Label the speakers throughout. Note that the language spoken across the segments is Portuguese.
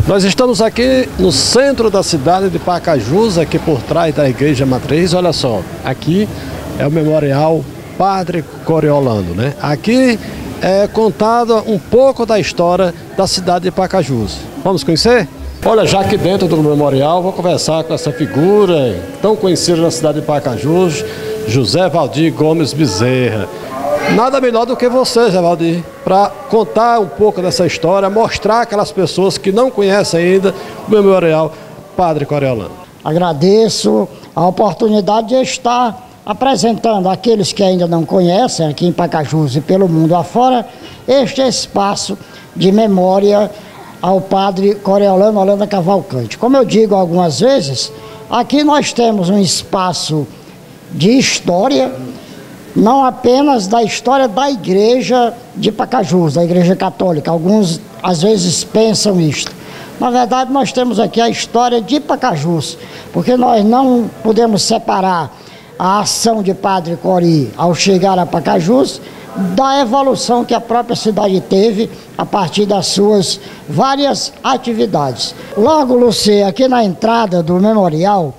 Speaker 1: Nós estamos aqui no centro da cidade de Pacajus, aqui por trás da Igreja Matriz. Olha só, aqui é o Memorial Padre Coriolano, né? Aqui é contada um pouco da história da cidade de Pacajus. Vamos conhecer? Olha, já aqui dentro do memorial, vou conversar com essa figura tão conhecida na cidade de Pacajus, José Valdir Gomes Bezerra. Nada melhor do que você, José Valdir, para contar um pouco dessa história, mostrar aquelas pessoas que não conhecem ainda o Memorial Padre Coriolano.
Speaker 2: Agradeço a oportunidade de estar apresentando àqueles que ainda não conhecem, aqui em Pacajus e pelo mundo afora, este espaço de memória ao Padre Coriolano Holanda Cavalcante. Como eu digo algumas vezes, aqui nós temos um espaço de história, não apenas da história da igreja de Pacajus, da igreja católica. Alguns às vezes pensam isto. Na verdade, nós temos aqui a história de Pacajus, porque nós não podemos separar a ação de Padre Cori ao chegar a Pacajus da evolução que a própria cidade teve a partir das suas várias atividades. Logo, Luci, aqui na entrada do memorial,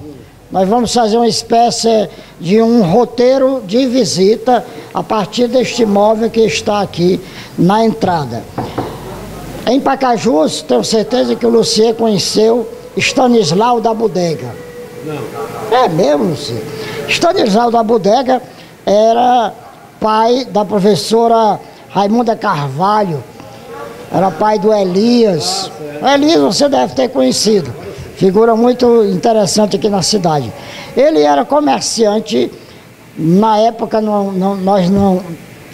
Speaker 2: nós vamos fazer uma espécie de um roteiro de visita a partir deste imóvel que está aqui na entrada. Em Pacajus, tenho certeza que o Lucier conheceu Stanislau da Bodega. Não. É mesmo, Lucier. Stanislau da Bodega era pai da professora Raimunda Carvalho, era pai do Elias. O Elias você deve ter conhecido. Figura muito interessante aqui na cidade. Ele era comerciante, na época nós não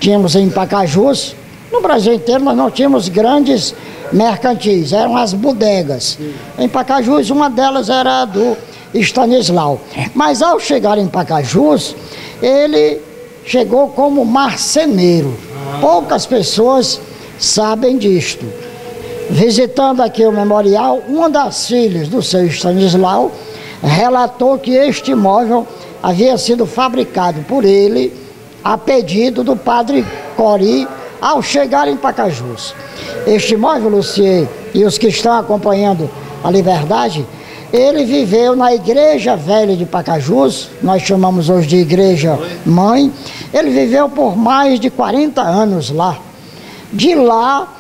Speaker 2: tínhamos em Pacajus, no Brasil inteiro nós não tínhamos grandes mercantis, eram as bodegas. Em Pacajus, uma delas era a do Stanislau. Mas ao chegar em Pacajus, ele chegou como marceneiro. Poucas pessoas sabem disto. Visitando aqui o memorial, uma das filhas do seu Stanislau relatou que este imóvel havia sido fabricado por ele a pedido do Padre Cori ao chegar em Pacajus. Este imóvel, Lucier, e os que estão acompanhando a Liberdade, ele viveu na Igreja Velha de Pacajus, nós chamamos hoje de Igreja Mãe. Ele viveu por mais de 40 anos lá. De lá,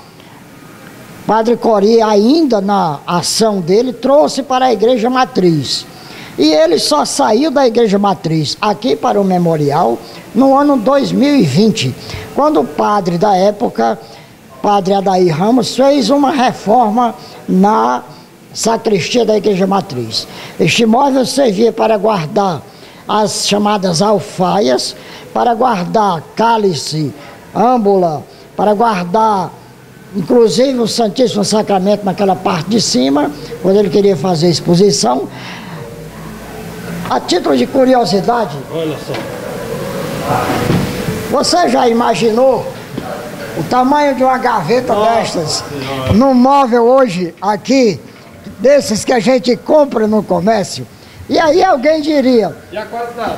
Speaker 2: Padre Cori, ainda na ação dele, trouxe para a Igreja Matriz. E ele só saiu da Igreja Matriz aqui para o memorial no ano 2020, quando o padre da época, Padre Adair Ramos, fez uma reforma na sacristia da Igreja Matriz. Este imóvel servia para guardar as chamadas alfaias, para guardar cálice, âmbula, para guardar inclusive o Santíssimo Sacramento naquela parte de cima, quando ele queria fazer exposição. A título de curiosidade, olha só, você já imaginou o tamanho de uma gaveta destas num móvel hoje aqui, desses que a gente compra no comércio? E aí alguém diria: e a qualidade?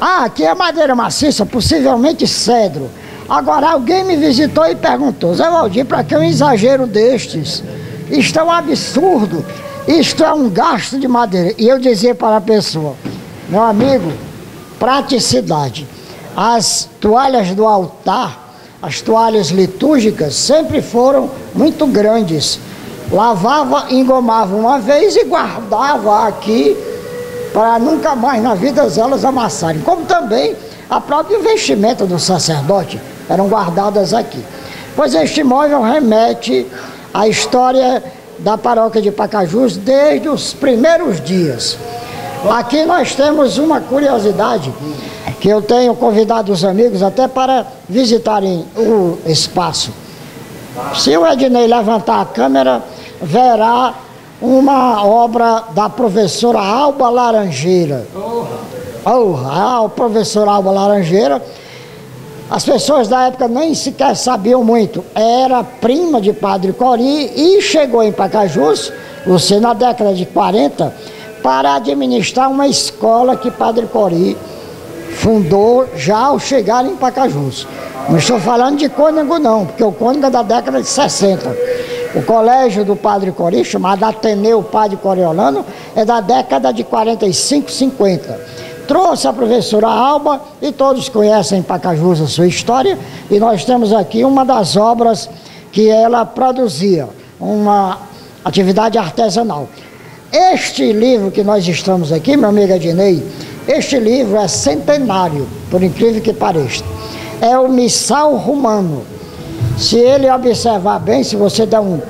Speaker 2: Ah, aqui é madeira maciça, possivelmente cedro. Agora alguém me visitou e perguntou: Zé Valdir, para que um exagero destes? Isto é um absurdo, isto é um gasto de madeira. E eu dizia para a pessoa: meu amigo, praticidade. As toalhas do altar, as toalhas litúrgicas sempre foram muito grandes. Lavava, engomava uma vez e guardava aqui para nunca mais na vida elas amassarem. Como também a própria vestimenta do sacerdote eram guardadas aqui. Pois este imóvel remete à história da paróquia de Pacajus desde os primeiros dias. Aqui nós temos uma curiosidade, que eu tenho convidado os amigos até para visitarem o espaço. Se o Ednei levantar a câmera, verá uma obra da professora Alba Laranjeira. A professora Alba Laranjeira, as pessoas da época nem sequer sabiam muito. Era prima de Padre Cori e chegou em Pacajus, você na década de 40, para administrar uma escola que Padre Cori fundou já ao chegar em Pacajus. Não estou falando de Cônego não, porque o Cônego é da década de 60. O colégio do Padre Cori, chamado Ateneu Padre Coriolano, é da década de 45, 50. Trouxe a professora Alba, e todos conhecem em Pacajus a sua história, e nós temos aqui uma das obras que ela produzia, uma atividade artesanal. Este livro que nós estamos aqui, meu amigo Adinei, este livro é centenário, por incrível que pareça. É o Missal Romano. Se ele observar bem, se você der um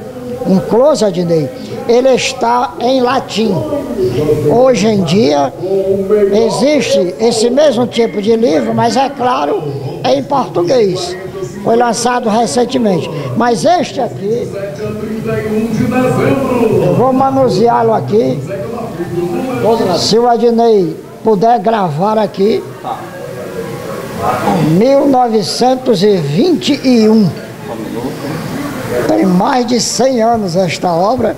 Speaker 2: close, Adinei, ele está em latim. Hoje em dia, existe esse mesmo tipo de livro, mas é claro, é em português. Foi lançado recentemente. Mas este aqui, eu vou manuseá-lo aqui. Se o Adinei puder gravar aqui, 1921. Tem mais de 100 anos esta obra.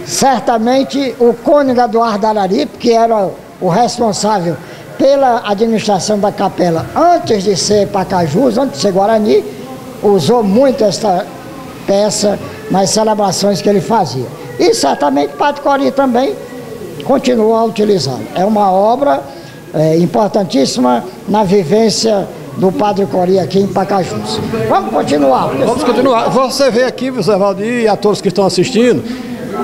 Speaker 2: Certamente o cônego Eduardo Araripe, que era o responsável pela administração da capela antes de ser Pacajus, antes de ser Guarani, usou muito esta peça nas celebrações que ele fazia. E certamente Padre Cori também continuou a utilizá-la. É uma obra importantíssima na vivência do Padre Cori aqui em Pacajus. Vamos continuar.
Speaker 1: Vamos continuar. Você vê aqui, Zé Valdir, e a todos que estão assistindo,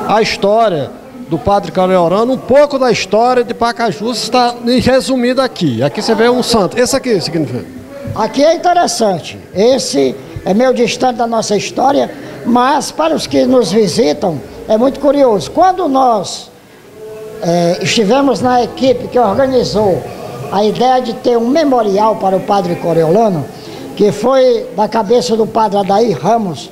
Speaker 1: a história do Padre Coriolano, um pouco da história de Pacajus está resumida aqui. Aqui você vê um santo. Esse aqui significa?
Speaker 2: Aqui é interessante. Esse é meio distante da nossa história, mas para os que nos visitam é muito curioso. Quando nós estivemos na equipe que organizou a ideia de ter um memorial para o Padre Coriolano, que foi da cabeça do Padre Adair Ramos,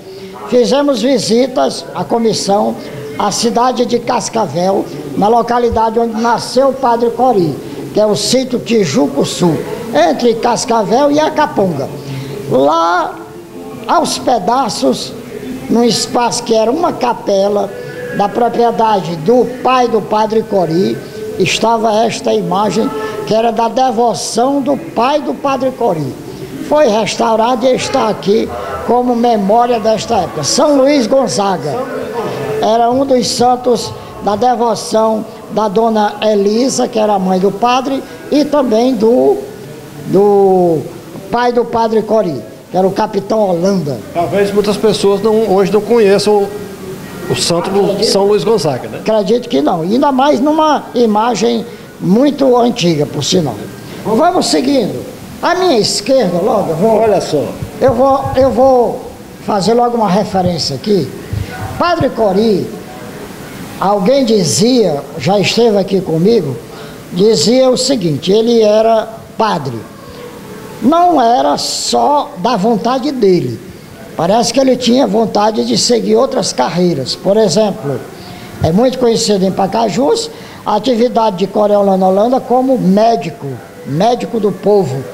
Speaker 2: fizemos visitas à comissão à cidade de Cascavel, na localidade onde nasceu o Padre Cori, que é o sítio Tijuco Sul, entre Cascavel e Acaponga. Lá, aos pedaços, num espaço que era uma capela da propriedade do pai do Padre Cori, estava esta imagem que era da devoção do pai do Padre Cori. Foi restaurada e está aqui como memória desta época. São Luís Gonzaga era um dos santos da devoção da dona Elisa, que era a mãe do padre, e também do pai do Padre Cori, que era o capitão Holanda.
Speaker 1: Talvez muitas pessoas hoje não conheçam o santo do São Luís Gonzaga, né?
Speaker 2: Acredito que não, ainda mais numa imagem muito antiga, por sinal. Vamos seguindo. À minha esquerda, logo,
Speaker 1: olha só.
Speaker 2: Eu vou fazer logo uma referência aqui. Padre Cori, alguém dizia, já esteve aqui comigo, dizia o seguinte: ele era padre. Não era só da vontade dele. Parece que ele tinha vontade de seguir outras carreiras. Por exemplo, é muito conhecido em Pacajus a atividade de Coriolano Holanda como médico do povo.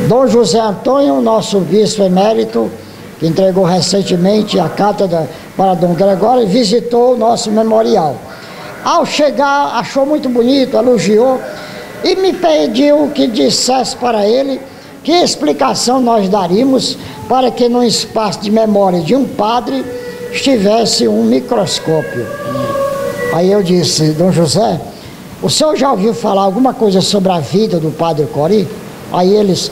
Speaker 2: Dom José Antônio, nosso bispo emérito, que entregou recentemente a cátedra para Dom Gregório, visitou o nosso memorial. Ao chegar, achou muito bonito, elogiou e me pediu que dissesse para ele que explicação nós daríamos para que no espaço de memória de um padre estivesse um microscópio. Aí eu disse: Dom José, o senhor já ouviu falar alguma coisa sobre a vida do Padre Cori? Aí eles: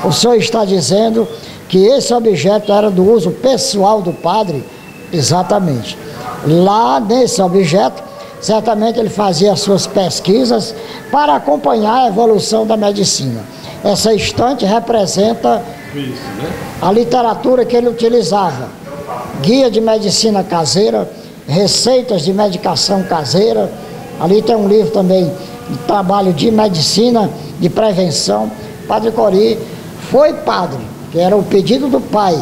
Speaker 2: o senhor está dizendo que esse objeto era do uso pessoal do padre? Exatamente. Lá nesse objeto, certamente ele fazia as suas pesquisas para acompanhar a evolução da medicina. Essa estante representa a literatura que ele utilizava: guia de medicina caseira, receitas de medicação caseira. Ali tem um livro também de trabalho de medicina, de prevenção. Padre Cori foi padre, que era o pedido do pai,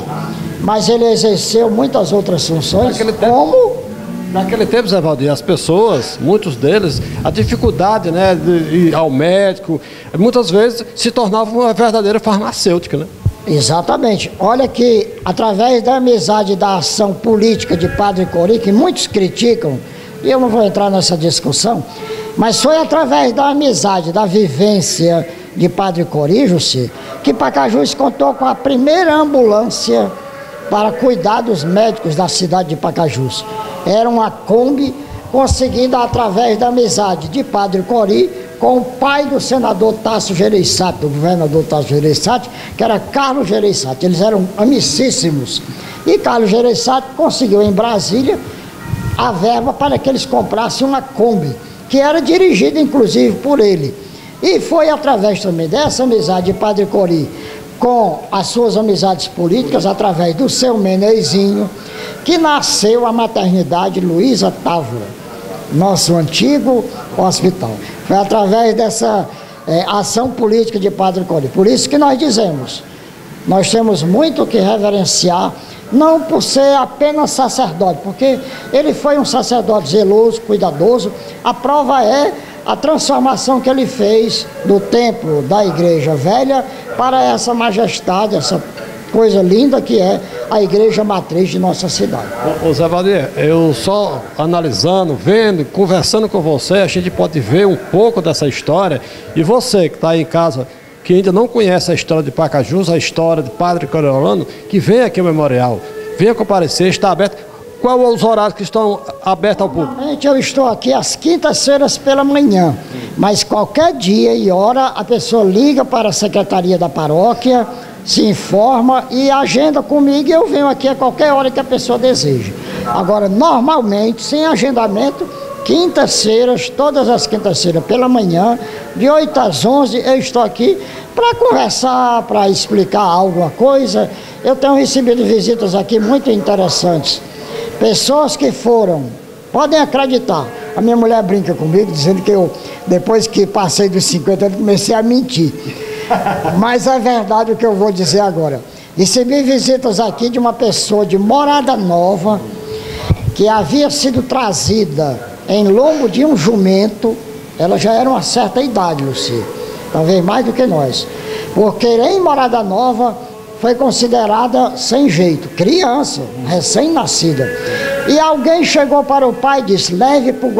Speaker 2: mas ele exerceu muitas outras funções,
Speaker 1: Naquele tempo, Zé Valdir, as pessoas, muitos deles, a dificuldade, né, de ir ao médico, muitas vezes se tornava uma verdadeira farmacêutica, né?
Speaker 2: Exatamente. Olha que, através da amizade e da ação política de Padre Cori, que muitos criticam, e eu não vou entrar nessa discussão, mas foi através da amizade, da vivência de Padre Cori, Jussi, que Pacajus contou com a primeira ambulância para cuidar dos médicos da cidade de Pacajus. Era uma Kombi conseguida através da amizade de Padre Cori com o pai do senador Tasso Gereissati, do governador Tasso Gereissati, que era Carlos Gereissati. Eles eram amicíssimos. E Carlos Gereissati conseguiu em Brasília a verba para que eles comprassem uma Kombi, que era dirigida inclusive por ele. E foi através também dessa amizade de Padre Cori com as suas amizades políticas, através do seu Menezinho, que nasceu a maternidade Luísa Távora, nosso antigo hospital. Foi através dessa ação política de Padre Cori. Por isso que nós dizemos, nós temos muito que reverenciar, não por ser apenas sacerdote, porque ele foi um sacerdote zeloso, cuidadoso. A prova é a transformação que ele fez do templo da Igreja Velha para essa majestade, essa coisa linda que é a Igreja Matriz de nossa cidade.
Speaker 1: Ô Zé Valdir, eu só analisando, vendo, conversando com você, a gente pode ver um pouco dessa história. E você que está aí em casa, que ainda não conhece a história de Pacajus, a história de Padre Coriolano, que vem aqui ao memorial, venha comparecer, está aberto. Quais os horários que estão abertos ao público?
Speaker 2: Normalmente eu estou aqui às quintas-feiras pela manhã, mas qualquer dia e hora a pessoa liga para a secretaria da paróquia, se informa e agenda comigo, e eu venho aqui a qualquer hora que a pessoa deseja. Agora, normalmente, sem agendamento, quintas-feiras, todas as quintas-feiras pela manhã, de 8 às 11, eu estou aqui para conversar, para explicar alguma coisa. Eu tenho recebido visitas aqui muito interessantes. Pessoas que foram, podem acreditar, a minha mulher brinca comigo, dizendo que eu, depois que passei dos 50 anos, comecei a mentir. Mas é verdade o que eu vou dizer agora. Recebi visitas aqui de uma pessoa de Morada Nova, que havia sido trazida em lombo de um jumento. Ela já era uma certa idade, Luci, talvez mais do que nós, porque em Morada Nova foi considerada sem jeito, criança, recém-nascida. E alguém chegou para o pai e disse: leve para o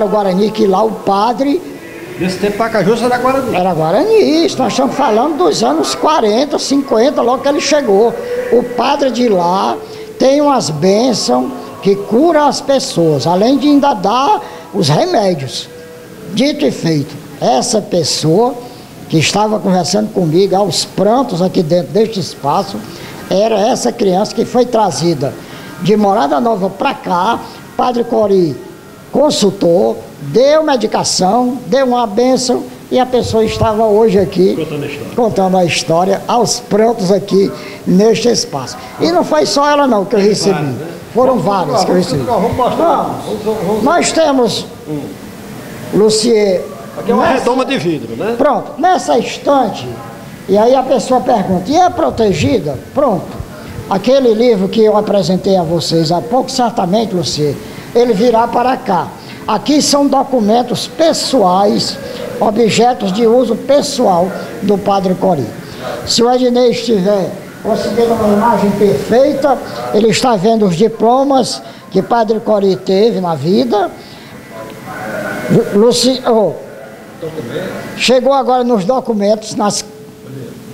Speaker 2: Guarani, que lá o padre...
Speaker 1: Nesse tempo Pacajus era Guarani.
Speaker 2: Era Guarani, isso, nós estamos falando dos anos 40, 50, logo que ele chegou. O padre de lá tem umas bênçãos que curam as pessoas, além de ainda dar os remédios. Dito e feito, essa pessoa que estava conversando comigo aos prantos aqui dentro deste espaço, era essa criança que foi trazida de Morada Nova para cá. Padre Cori consultou, deu medicação, deu uma bênção, e a pessoa estava hoje aqui contando a história aos prantos aqui neste espaço. E não foi só ela não que eu recebi, foram várias que eu recebi. Nós temos, Lucier,
Speaker 1: aqui é uma redoma de vidro, né?
Speaker 2: Pronto, nessa estante, e aí a pessoa pergunta, e é protegida? Pronto, aquele livro que eu apresentei a vocês há pouco, certamente, Lucier, ele virá para cá. Aqui são documentos pessoais, objetos de uso pessoal do Padre Cori. Se o Ednei estiver conseguindo uma imagem perfeita, ele está vendo os diplomas que Padre Cori teve na vida. Chegou agora nos documentos,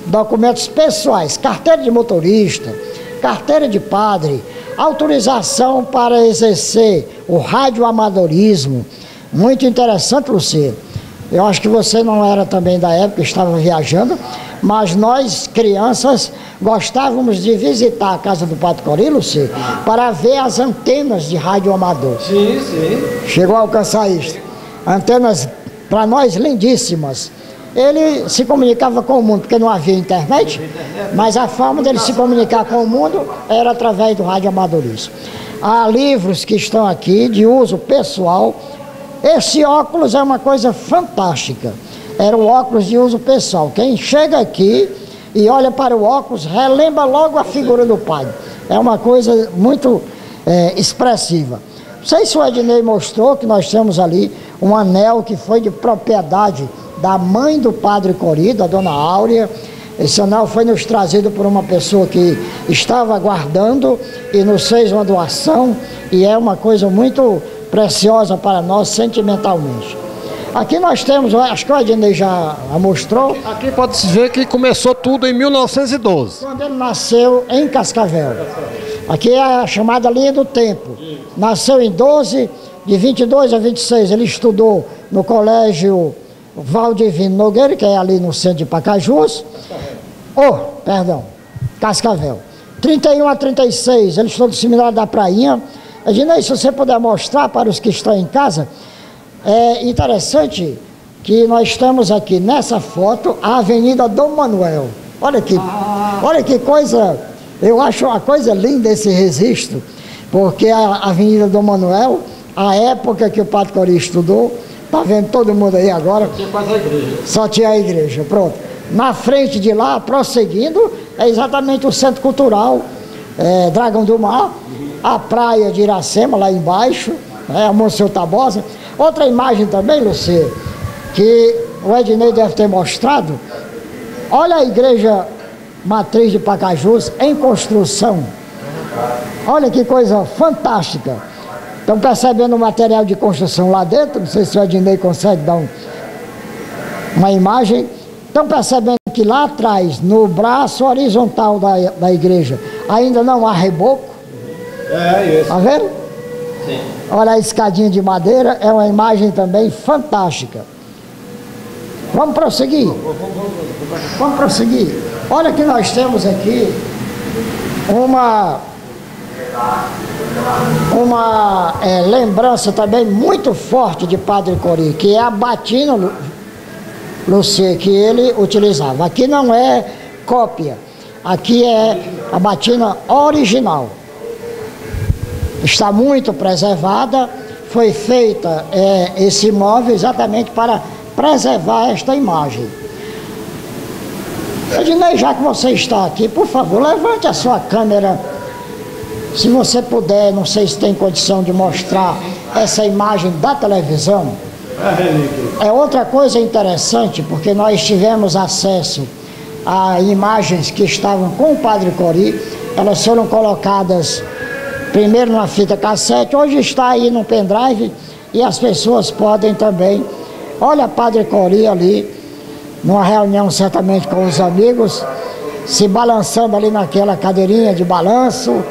Speaker 2: documentos pessoais, carteira de motorista, carteira de padre, autorização para exercer o radioamadorismo. Muito interessante, Luci. Eu acho que você não era também da época, estava viajando, mas nós, crianças, gostávamos de visitar a casa do Padre Cori, Luci, para ver as antenas de radioamador.
Speaker 1: Sim, sim.
Speaker 2: Chegou a alcançar isso. Antenas, para nós, lindíssimas. Ele se comunicava com o mundo, porque não havia internet, mas a forma dele se comunicar com o mundo era através do radioamadorismo. Há livros que estão aqui de uso pessoal. Esse óculos é uma coisa fantástica. Era um óculos de uso pessoal. Quem chega aqui e olha para o óculos, relembra logo a figura do Padre. É uma coisa muito expressiva. Não sei se o Ednei mostrou que nós temos ali um anel que foi de propriedade da mãe do Padre Cori, da Dona Áurea. Esse anel foi nos trazido por uma pessoa que estava guardando e nos fez uma doação, e é uma coisa muito preciosa para nós sentimentalmente. Aqui nós temos, acho que o Ednei já mostrou.
Speaker 1: Aqui pode-se ver que começou tudo em 1912.
Speaker 2: Quando ele nasceu em Cascavel. Aqui é a chamada linha do tempo. Nasceu em 12, de 22 a 26, ele estudou no colégio Valdivino Nogueira, que é ali no centro de Pacajus. Cascavel. 31 a 36, ele estudou no seminário da Prainha. Ednei, se você puder mostrar para os que estão em casa, é interessante que nós estamos aqui nessa foto, a Avenida Dom Manuel. Olha que coisa, eu acho uma coisa linda esse registro, porque a Avenida Dom Manuel, a época que o Padre Cori estudou, tá vendo todo mundo aí agora?
Speaker 1: Tinha quase a igreja.
Speaker 2: Só tinha a igreja, pronto. Na frente de lá, prosseguindo, é exatamente o Centro Cultural Dragão do Mar, a praia de Iracema, lá embaixo, a Monsenhor Tabosa. Outra imagem também, Lucê, que o Ednei deve ter mostrado. Olha a igreja matriz de Pacajus em construção. Olha que coisa fantástica. Estão percebendo o material de construção lá dentro? Não sei se o Ednei consegue dar uma imagem. Estão percebendo que lá atrás, no braço horizontal da igreja, ainda não há reboco?
Speaker 3: Isso.
Speaker 2: Está vendo?
Speaker 3: Sim.
Speaker 2: Olha a escadinha de madeira, é uma imagem também fantástica. Vamos prosseguir? Vamos prosseguir. Olha que nós temos aqui uma lembrança também muito forte de Padre Cori, que é a batina, Lucê, que ele utilizava. Aqui não é cópia, aqui é a batina original. Está muito preservada, foi feita esse imóvel exatamente para preservar esta imagem. Ednei, já que você está aqui, por favor, levante a sua câmera, se você puder, não sei se tem condição de mostrar essa imagem da televisão. É outra coisa interessante, porque nós tivemos acesso a imagens que estavam com o Padre Cori, elas foram colocadas primeiro numa fita cassete, hoje está aí no pendrive e as pessoas podem também. Olha Padre Cori ali, numa reunião certamente com os amigos, se balançando ali naquela cadeirinha de balanço,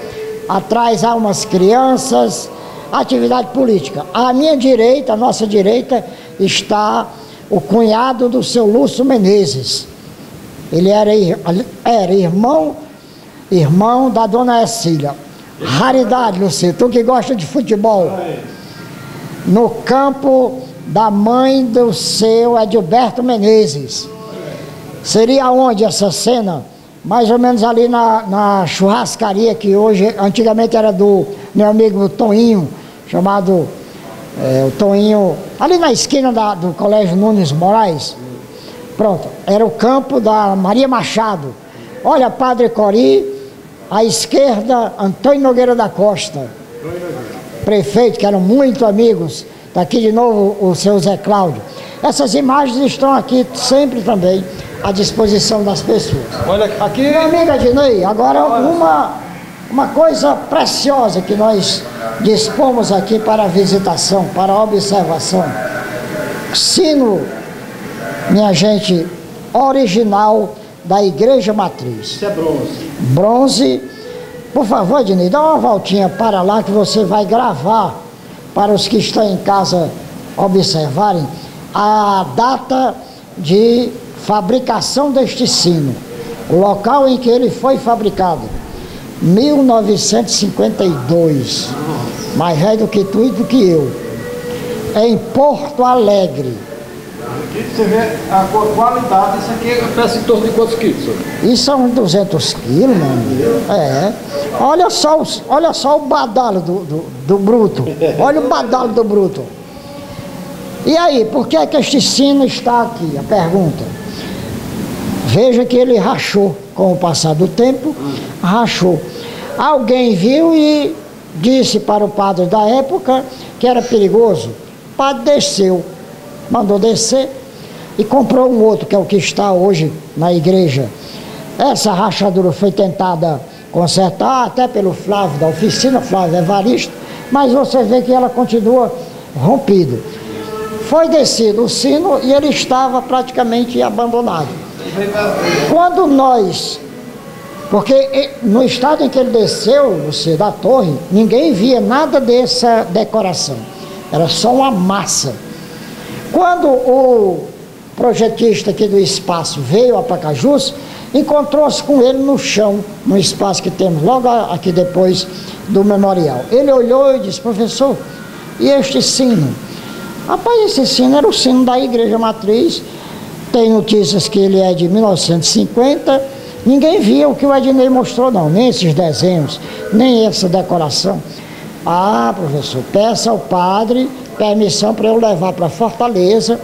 Speaker 2: atrás há umas crianças, atividade política. À minha direita, à nossa direita, está o cunhado do seu Lúcio Menezes. Ele era irmão da dona Ercília. Raridade, Lúcio, tu que gosta de futebol. No campo da mãe do seu Edilberto Menezes. Seria onde essa cena? Mais ou menos ali na churrascaria que hoje, antigamente era do meu amigo Toninho, chamado o Toninho, ali na esquina do Colégio Nunes Moraes. Pronto, era o campo da Maria Machado. Olha, Padre Cori, à esquerda, Antônio Nogueira da Costa, prefeito, que eram muito amigos. Está aqui de novo o seu Zé Cláudio. Essas imagens estão aqui sempre também à disposição das pessoas.
Speaker 3: Olha aqui.
Speaker 2: Meu amigo Ednei, agora uma coisa preciosa que nós dispomos aqui para a visitação, para a observação. Sino, minha gente, original da Igreja Matriz.
Speaker 3: Isso é bronze.
Speaker 2: Bronze. Por favor, Ednei, dá uma voltinha para lá que você vai gravar para os que estão em casa observarem a data de fabricação deste sino, o local em que ele foi fabricado, 1952, mais velho do que tu e do que eu, em Porto Alegre.
Speaker 3: Aqui você vê a qualidade. Isso aqui é peça em torno de quantos quilos?
Speaker 2: Isso são 200 quilos, mano. Olha só o badalo do bruto. Olha o badalo do bruto. E aí, por que é que este sino está aqui? A pergunta. Veja que ele rachou com o passar do tempo, rachou. Alguém viu e disse para o padre da época que era perigoso. O padre desceu, mandou descer e comprou um outro, que é o que está hoje na igreja. Essa rachadura foi tentada consertar até pelo Flávio da oficina, Flávio Evaristo, mas você vê que ela continua rompida. Foi descido o sino e ele estava praticamente abandonado. Quando nós... Porque no estado em que ele desceu, da torre, ninguém via nada dessa decoração. Era só uma massa. Quando o projetista aqui do espaço veio a Pacajus, encontrou-se com ele no chão, no espaço que temos logo aqui depois do memorial. Ele olhou e disse: professor, e este sino? Rapaz, esse sino era o sino da Igreja Matriz. Tem notícias que ele é de 1950. Ninguém via o que o Ednei mostrou, não, nem esses desenhos, nem essa decoração. Ah, professor, peça ao padre permissão para eu levar para Fortaleza.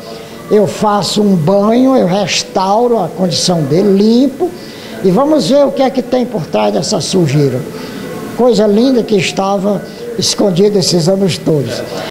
Speaker 2: Eu faço um banho, eu restauro a condição dele, limpo, e vamos ver o que é que tem por trás dessa sujeira. Coisa linda que estava escondida esses anos todos.